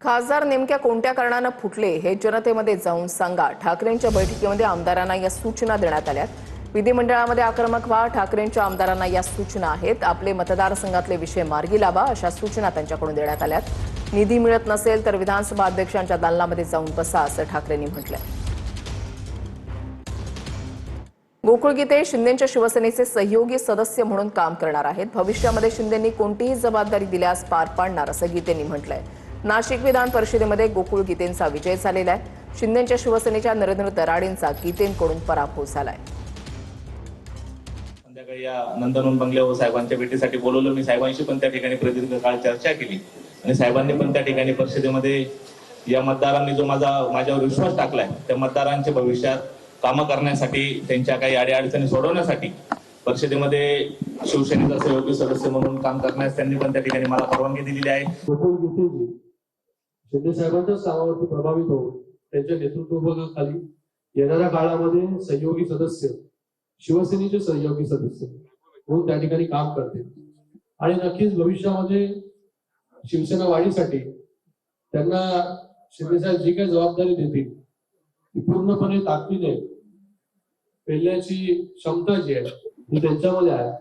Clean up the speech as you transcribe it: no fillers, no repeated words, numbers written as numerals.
खासदार नेमक्या कोणत्या कारणाने फुटले हे जनतेमध्ये जाऊन सांगा. ठाकरेंच्या बैठकीमध्ये आमदारांना या सूचना देण्यात आल्या. विधिमंडळामध्ये आक्रमक व्हा. ठाकरेंच्या आमदारांना या सूचना आहेत. आपले मतदारसंघातले विषय मार्गी लावा अशा सूचना त्यांच्याकडून देण्यात आल्यात. निधी मिळत नसेल तर विधानसभा अध्यक्षांच्या दालनामध्ये जाऊन बसा असं ठाकरेंनी म्हटलंय. गोकुळ गीते शिंदेच्या शिवसेनेचे सहयोगी सदस्य म्हणून काम करणार आहेत. भविष्यामध्ये शिंदेंनी कोणतीही जबाबदारी दिल्यास पार पाडणार असं गीतेंनी म्हटलंय. नाशिक विधान परिषदेमध्ये गोकुळ गीतेंचा विजय झालेला आहे. शिंदेच्या शिवसेनेच्या नरेंद्र दराडेंचा गीतेंकडून पराभव झालाय. संध्याकाळी या नंदनवन बंगल्यावर साहेबांच्या भेटीसाठी बोलवलं. मी साहेबांशी पण त्या ठिकाणी प्रदीर्घ काळ चर्चा केली आणि साहेबांनी पण त्या ठिकाणी परिषदेमध्ये या मतदारांनी जो माझ्यावर विश्वास टाकलाय त्या मतदारांच्या भविष्यात कामं करण्यासाठी, त्यांच्या काही अडीअडचणी सोडवण्यासाठी परिषदेमध्ये शिवसेनेचा सहयोगी सदस्य म्हणून काम करण्यास त्यांनी पण त्या ठिकाणी मला परवानगी दिलेली आहे. गोकुळ गीतेजी शिंदे साहेबांच्या कामावरती प्रभावित होऊन त्यांच्या नेतृत्वाखाली येणाऱ्या काळामध्ये सहयोगी सदस्य, शिवसेनेचे सहयोगी सदस्य म्हणून त्या ठिकाणी काम करते आणि नक्कीच भविष्यामध्ये शिवसेना वाढीसाठी त्यांना शिंदे साहेब जी काही जबाबदारी देतील ती पूर्णपणे ताकदीने पेलण्याची क्षमता जी आहे ती त्यांच्यामध्ये आहे.